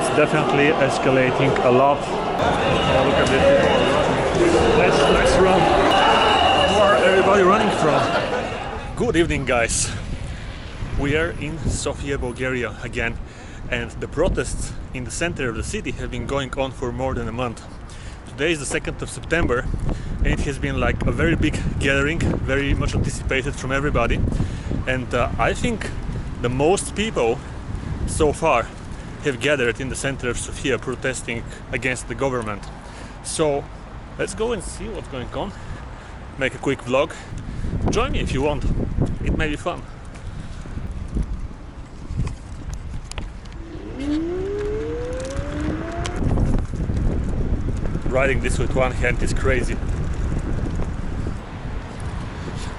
it's definitely escalating a lot. Oh, look at this, people are running. Let's run. Where are everybody running from? Good evening, guys. We are in Sofia, Bulgaria again, and the protests in the center of the city have been going on for more than a month. Today is the 2nd of September, and it has been like a very big gathering, very much anticipated from everybody. And I think the most people so far have gathered in the center of Sofia protesting against the government. So let's go and see what's going on, make a quick vlog. Join me if you want, it may be fun. Riding this with one hand is crazy.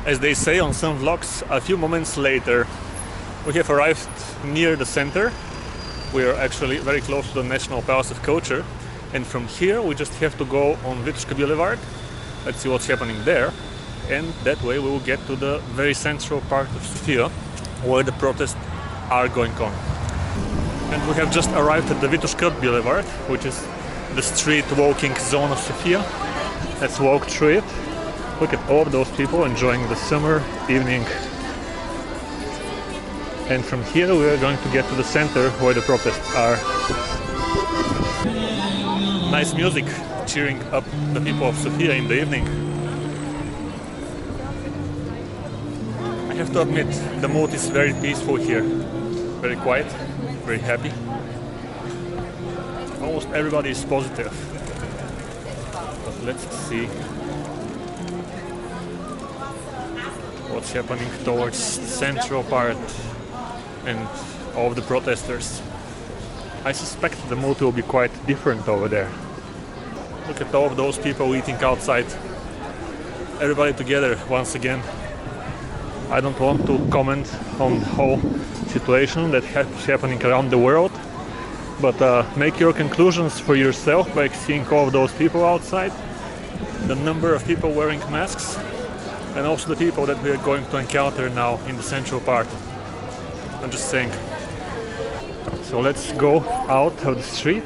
As they say on some vlogs, a few moments later we have arrived near the center. We are actually very close to the National Palace of Culture, and from here we just have to go on Vituška Boulevard. Let's see what's happening there, and that way we will get to the very central part of Sofia where the protests are going on. And we have just arrived at the Vituška Boulevard, which is the street walking zone of Sofia. Let's walk through it. Look at all of those people enjoying the summer evening. And from here we are going to get to the center where the protests are. Nice music cheering up the people of Sofia in the evening. I have to admit, the mood is very peaceful here. Very quiet, very happy. Almost everybody is positive. But let's see what's happening towards the central part and all of the protesters. I suspect the mood will be quite different over there. Look at all of those people eating outside. Everybody together once again. I don't want to comment on the whole situation that is happening around the world, but make your conclusions for yourself by seeing all of those people outside, the number of people wearing masks, and also the people that we are going to encounter now in the central part. I'm just saying. So let's go out of the street,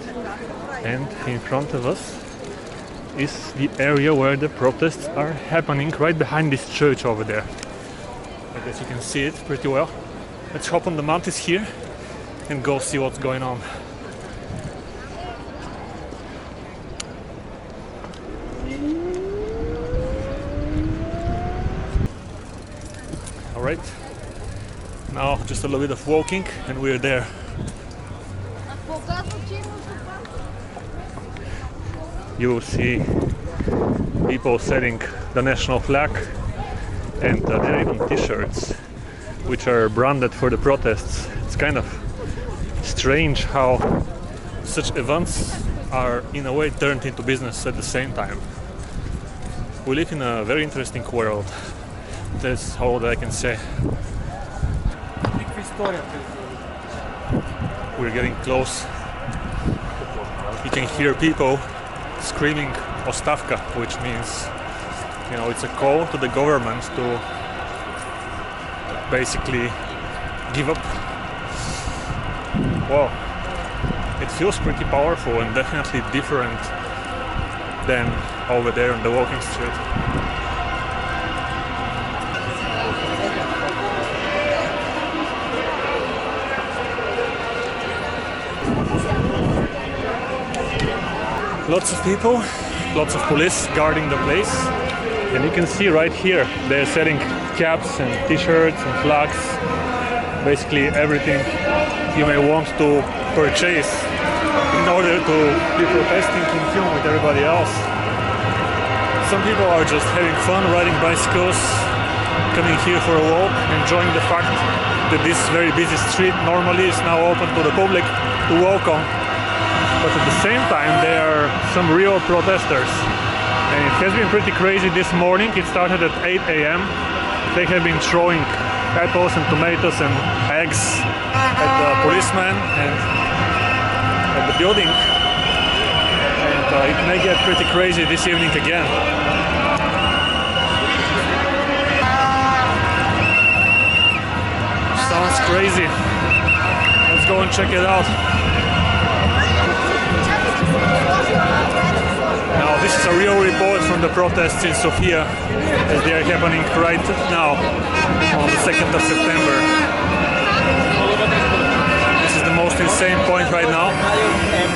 and in front of us is the area where the protests are happening, right behind this church over there. I guess you can see it pretty well. Let's hop on the Mantis here and go see what's going on. Alright, now just a little bit of walking and we're there. You will see people setting the national flag, and there are even t-shirts which are branded for the protests. It's kind of strange how such events are in a way turned into business at the same time. We live in a very interesting world. That's all that I can say. We're getting close. You can hear people screaming Ostavka, which means, you know, it's a call to the government to basically give up. Wow, it feels pretty powerful and definitely different than over there on the walking street. Lots of people, lots of police guarding the place, and you can see right here they're setting caps and t-shirts and flags, basically everything you may want to purchase in order to be protesting in tune with everybody else. Some people are just having fun riding bicycles, coming here for a walk, enjoying the fact that this very busy street normally is now open to the public to walk on. But at the same time there are some real protesters, and it has been pretty crazy this morning. It started at 8 a.m. They have been throwing apples and tomatoes and eggs at the policemen and at the building, and it may get pretty crazy this evening again. Sounds crazy. Let's go and check it out. This is a real report from the protests in Sofia as they are happening right now on the 2nd of September. This is the most insane point right now.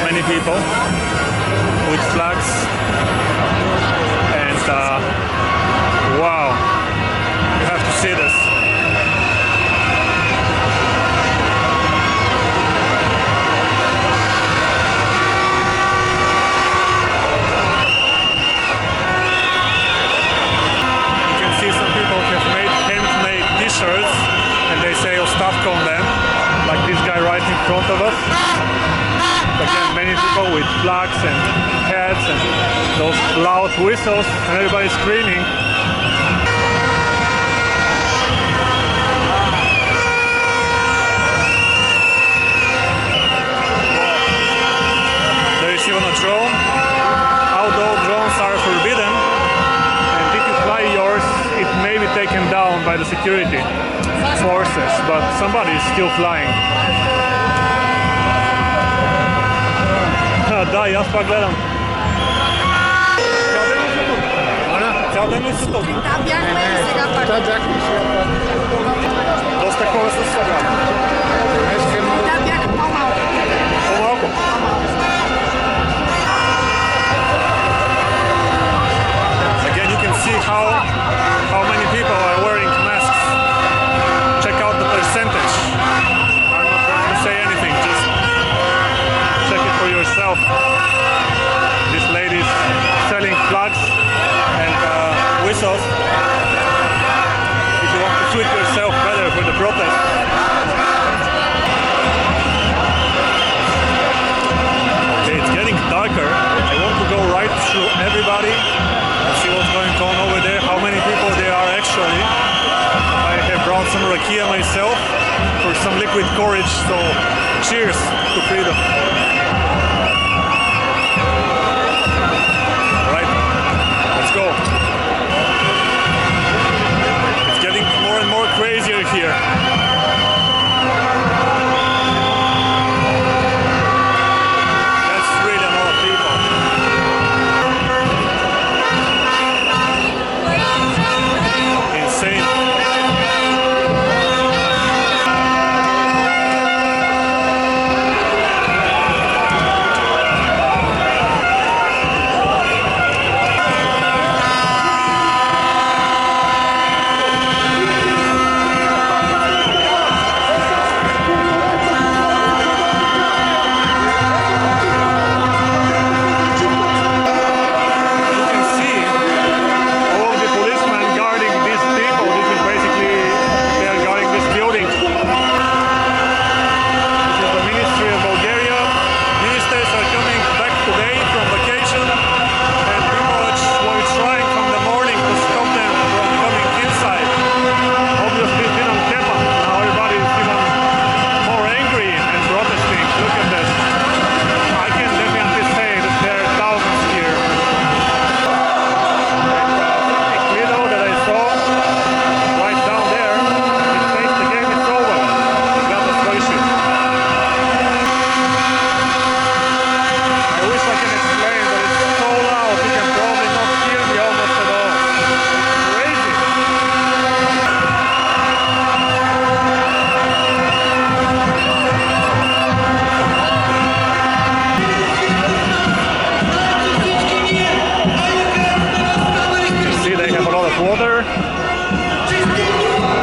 Many people with flags and wow, you have to see this. T-shirts and they say Ostavka on them, like this guy right in front of us. Again, many people with flags and hats and those loud whistles and everybody screaming. There is even a drone. Outdoor drones are forbidden, and if you fly yours, it may be taken down by the security forces, but somebody is still flying. Da, ja pa gledam. Цял ден ли си тук? Да, бяхме и сега пак. Да, бяхме и сега пак. Доста хора са сега. Да, бяха по-малко. По-малко? Again, you can see how many people are wearing masks. Check out the percentage. I'm not going to say anything, just check it for yourself. This lady is selling flags and whistles. If you want to suit yourself better for the protest. Okay, it's getting darker. I want to go right through everybody and see what's going on over there, how many people there are actually. I have brought some rakia myself for some liquid courage, so cheers to freedom. Alright, let's go. It's getting more and more crazier here. That's really a lot of people. Insane. Water,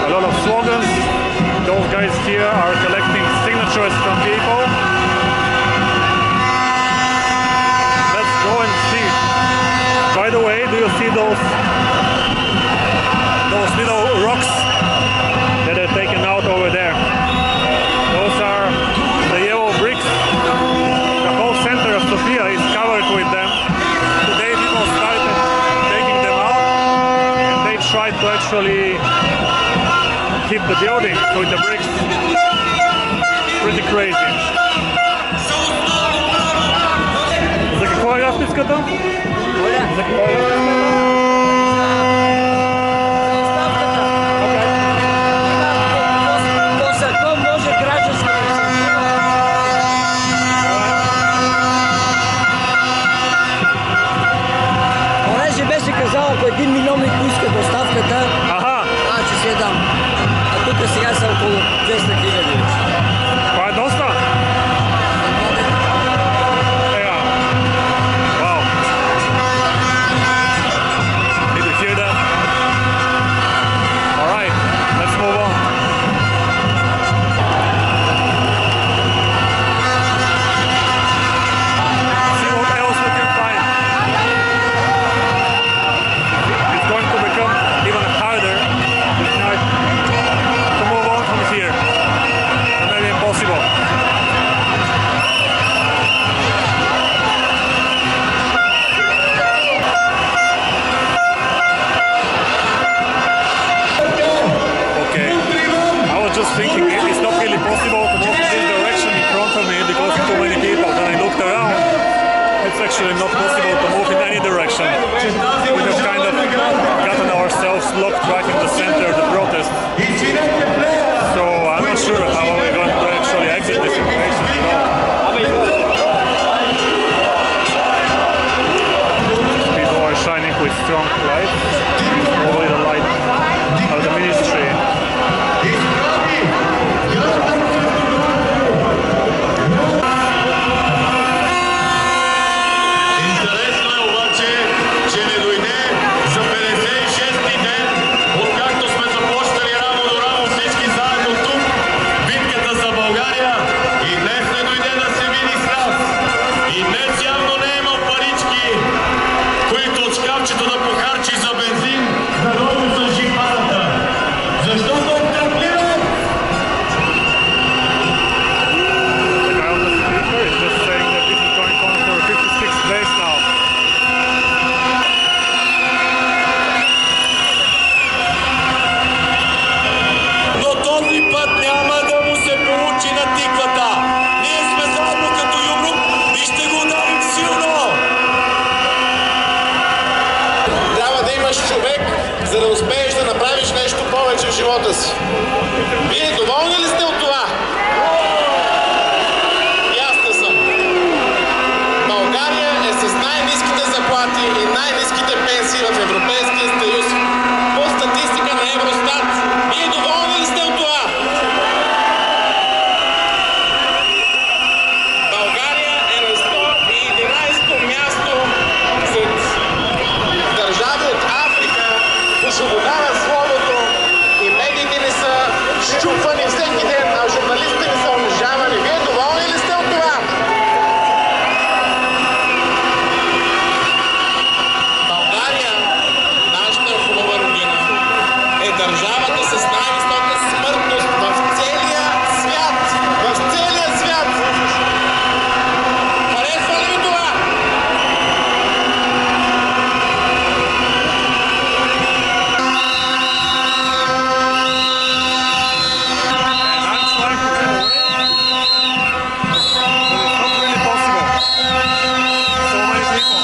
a lot of slogans. Those guys here are collecting signatures from people. Let's go and see. By the way, do you see those little rocks that are taken out over there? Those are the yellow bricks. The whole center of Sofia is covered with them. Today people started taking them out. Tried to actually hit the building with the bricks. Pretty crazy. За какво е разписката? За какво е разписката? По закон може граждански да се 200.000. Pa je dosta? Yeah. Wow. Did you hear that? Alright, let's move on. See what else we can find. It's going to become even harder this night to move on from here. And maybe impossible. Okay, I was just thinking it's not really possible to move in this direction in front of me because of too many people. Then I looked around. It's actually not possible to move in any direction. We have kind of gotten ourselves locked right in the center of the protest. So I'm not sure how we're going to actually exit this situation. People are shining with strong lights. Probably the light of the ministry. Интересно е обаче, че не дойде за 56-ти ден, откакто сме започнали рамо до рамо всички заедно тук, битката за България, и днес не дойде да се види с нас. И днес явно не е имал парички, които от шкафчето да похарчи за бензин, да дойде за жихарата. Защото е търпливен. The guy on the speaker is just saying that this is going on for 56 days now. Но този път няма да му се получи на тиквата. Ние сме заедно като юмрук и ще го ударим силно. Трябва да имаш човек, за да успееш да направиш нещо повече в живота си. Вие доволни ли сте от това? И аз не съм. България е с най-ниските заплати и най-ниските пенсии в Европейския съюз. По статистика на Евростат. Вие доволни ли сте от това? България е на 111-то място сред държави от Африка по свобода на словото и медиите ни са щупвани всеки ден, а журналистите ни са унижавани. Вие доволни ли сте от това? България, нашата хубава родина, е държавата с най-висока смъртност в целия свят. В целия свят! Харесва ли ви това? I'm trying to get away, but it's not really possible. So many people.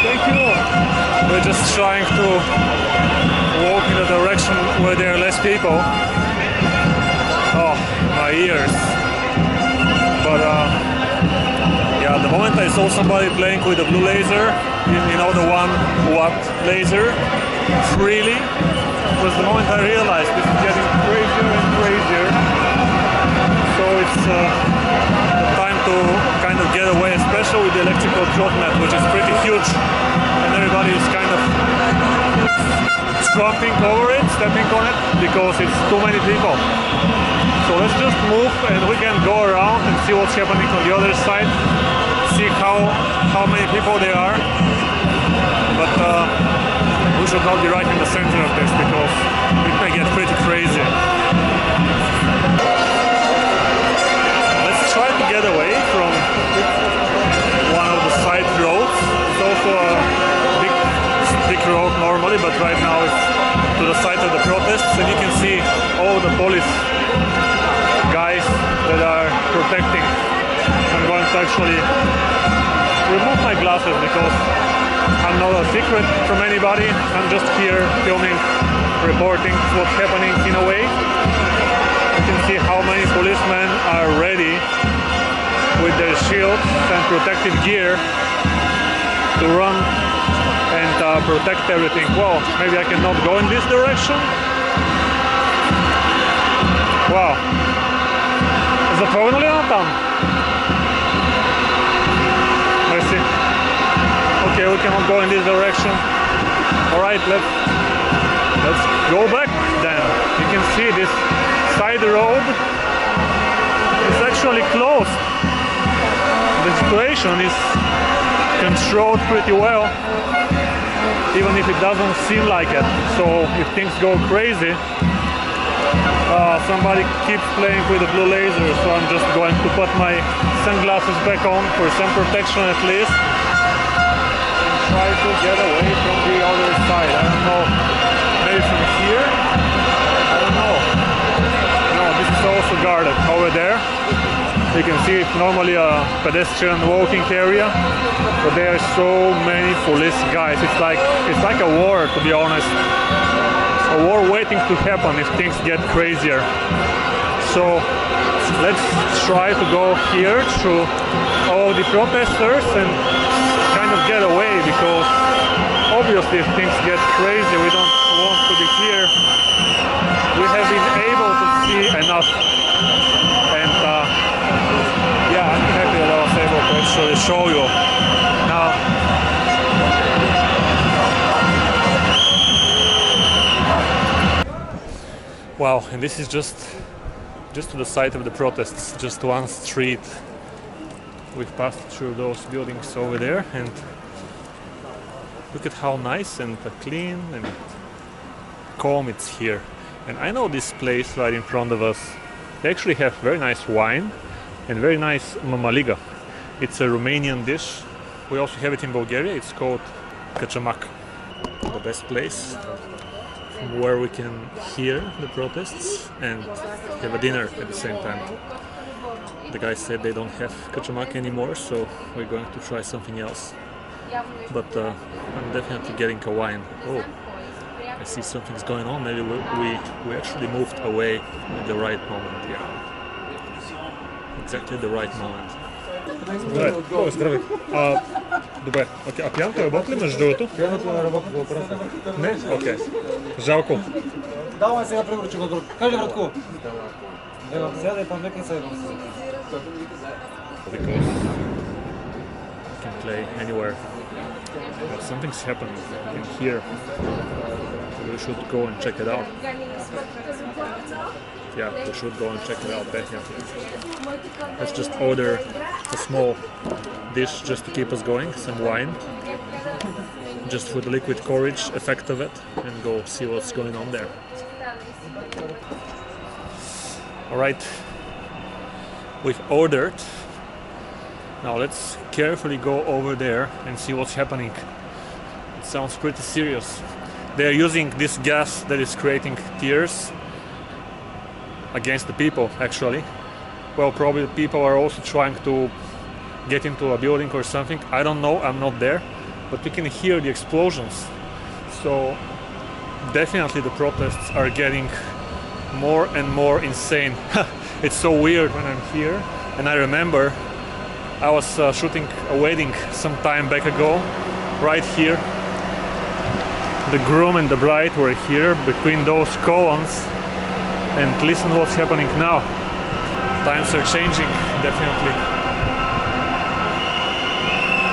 Thank you. We're just trying to walk in the direction where there are less people. Oh, my ears. But yeah, the moment I saw somebody playing with a blue laser, you know, the 1-watt laser, freely, was the moment I realized this is getting crazier and crazier. So it's the time to kind of get away, especially with the electrical trotnet, which is pretty huge, and everybody is kind of stomping over it, stepping on it, because it's too many people. So let's just move and we can go around and see what's happening on the other side, see how many people there are. But we should not be right in the center of this because it may get pretty crazy. Let's try to get away from one of the side roads. It's also a big road normally, but right now it's to the side of the protests, and you can see all the police guys that are protecting. I'm going to actually remove my glasses because I'm not a secret from anybody. I'm just here filming, reporting what's happening in a way. You can see how many policemen are ready with their shields and protective gear to run and protect everything. Well, maybe I cannot go in this direction. Wow. Заповнили на там? Let's see. Okay, we cannot go in this direction. Alright, let's go back then. You can see this side road is actually closed. The situation is controlled pretty well, even if it doesn't seem like it. So if things go crazy, somebody keeps playing with the blue laser, so I'm just going to put my sunglasses back on for some protection at least and try to get away from the other side. I don't know, maybe from here? I don't know. No, this is also guarded over there. You can see it's normally a pedestrian walking area, but there are so many police guys. It's like a war, to be honest. A war waiting to happen if things get crazier. So let's try to go here through all the protesters and kind of get away, because obviously if things get crazy, we don't want to be here. We have been able to see enough, and yeah, I'm happy that I was able to actually show you now. Wow, and this is just to the side of the protests, just one street. We've passed through those buildings over there, and look at how nice and clean and calm it's here. And I know this place right in front of us. They actually have very nice wine and very nice mamaliga. It's a Romanian dish. We also have it in Bulgaria. It's called kačamak. The best place where we can hear the protests and have a dinner at the same time. The guys said they don't have kačamak anymore, so we're going to try something else. But I'm definitely getting a wine. Oh, I see something's going on. Maybe we actually moved away at the right moment. Yeah, exactly the right moment. Здравей. Добре, окей. А пиянка работи ли между другото? Пиянка не работи за операция. Не? Окей. Жалко. Давай сега превръчи го друг. Кажи, братко. Ева, сядай там, нека се едно. Because you can play anywhere. But something's happening in here. We should go and check it out. Yeah, we should go and check it out, definitely. Let's just order a small dish just to keep us going, some wine, just for the liquid courage effect of it, and go see what's going on there. Alright, we've ordered. Now let's carefully go over there and see what's happening. It sounds pretty serious. They're using this gas that is creating tears against the people, actually. Well, probably the people are also trying to get into a building or something. I don't know, I'm not there, but we can hear the explosions. So definitely the protests are getting more and more insane. It's so weird when I'm here, and I remember I was shooting a wedding some time back ago, right here. The groom and the bride were here between those columns, and listen what's happening now. Times are changing, definitely.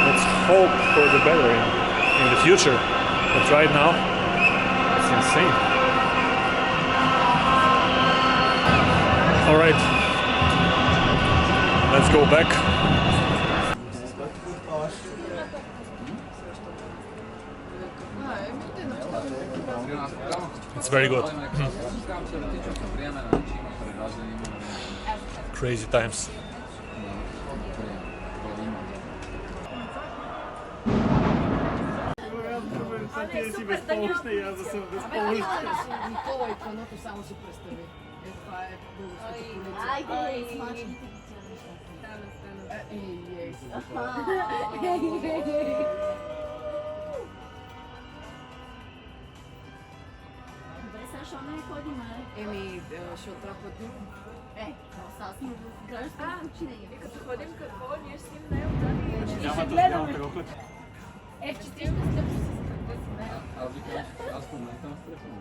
Let's hope for the better in the future, but right now it's insane. Alright, let's go back. It's very good. Crazy times. Защо не ходим, Ще отрапват друго. аз съм в гражданство учение. Като ходим какво, ние ще снимем най-отзад и ще Ще гледаме. в 40 стъпки с кръвта си. Аз в момента на телефона.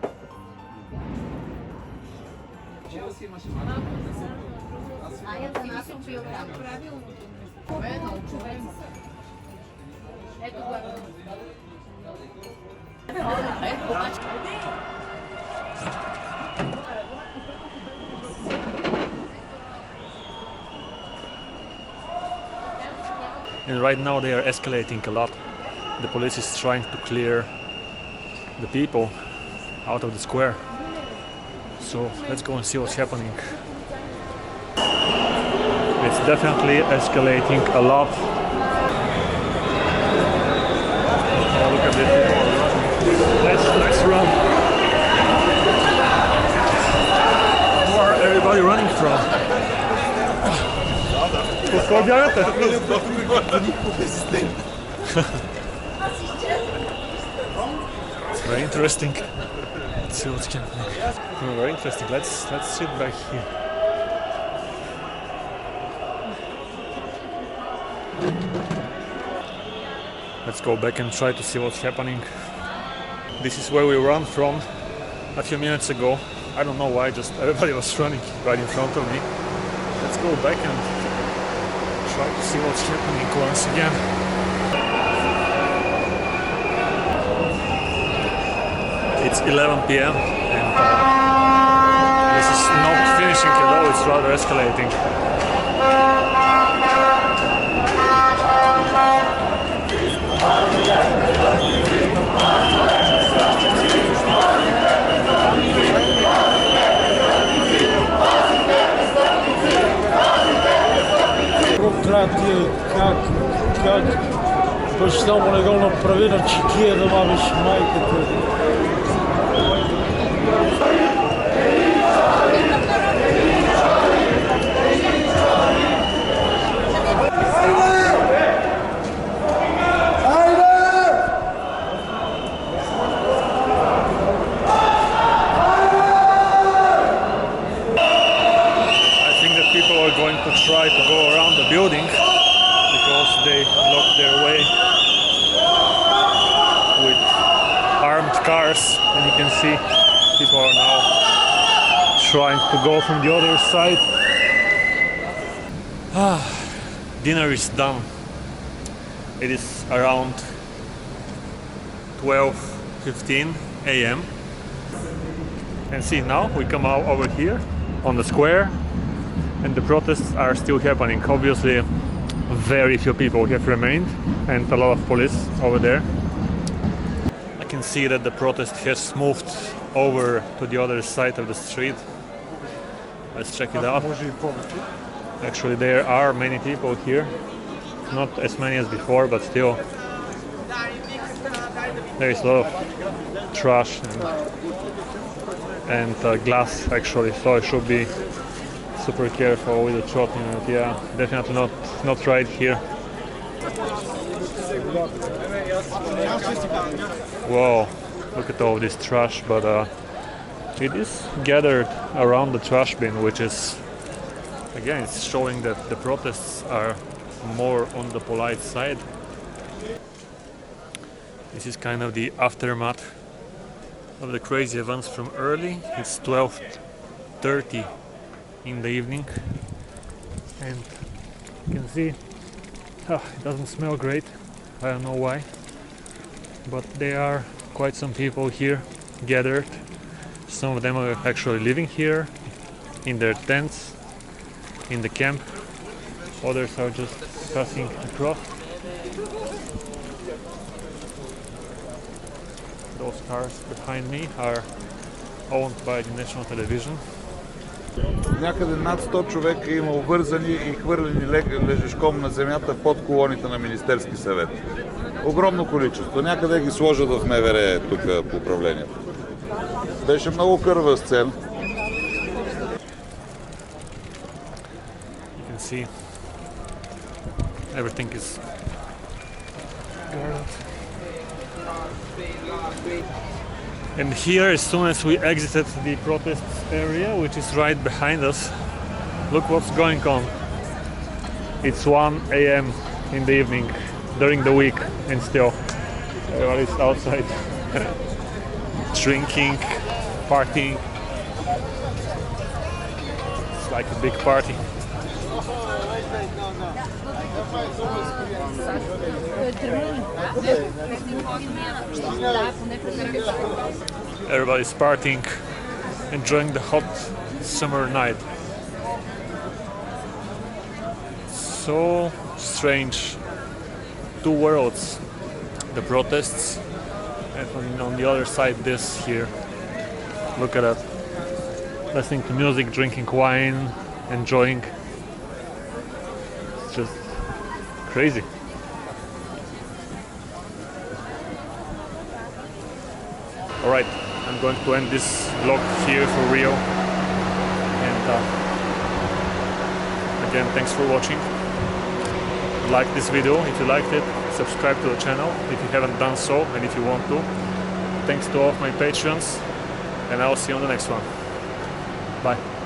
Чела си имаше Малко малко. да са Ая за нас съм бил там. правилното. Много човек. Ето го. And right now they are escalating a lot. The police is trying to clear the people out of the square. So let's go and see what's happening. It's definitely escalating a lot. Oh, look at this. Let's run. Where are everybody running from? It's very interesting. Let's see what's happening. Oh, very interesting. Let's sit back here. Let's go back and try to see what's happening. This is where we ran from a few minutes ago. I don't know why, just everybody was running right in front of me. Let's go back and try to see what's happening once again. It's 11 p.m. and this is not finishing at all, it's rather escalating. Трябва как баща му не го направи на чекия да мамиш майката. Going to try to go around the building because they blocked their way with armed cars, and you can see people are now trying to go from the other side. Dinner is done. It is around 12:15 a.m. and see, now we come out over here on the square. And the protests are still happening. Obviously, very few people have remained and a lot of police over there. I can see that the protest has moved over to the other side of the street. Let's check it out. Actually, there are many people here. Not as many as before, but still there is a lot of trash and glass actually, so I should be super careful with the trotting. Yeah, definitely not right here. Whoa, look at all this trash, but it is gathered around the trash bin, which is again, it's showing that the protests are more on the polite side. This is kind of the aftermath of the crazy events from early. It's 12:30 in the evening, and you can see it doesn't smell great. I don't know why, but there are quite some people here gathered. Some of them are actually living here in their tents in the camp. Others are just passing across. Those cars behind me are owned by the national television. Някъде над 100 човека има обвързани и хвърлени лежешком на земята под колоните на Министерски съвет. Огромно количество. Някъде ги сложат в МВР тук по управлението. Беше много кървава сцена. You can see everything is guarded. And here, as soon as we exited the protest area, which is right behind us, look what's going on. It's 1 a.m. in the evening, during the week, and still everybody's outside drinking, partying. It's like a big party. Everybody's partying, enjoying the hot summer night. So strange. Two worlds. The protests, and on the other side this here. Look at that. Listening to music, drinking wine, enjoying. It's just crazy. Alright, I'm going to end this vlog here for Rio. And again, thanks for watching. Like this video if you liked it, subscribe to the channel if you haven't done so and if you want to. Thanks to all of my patrons, and I'll see you on the next one. Bye.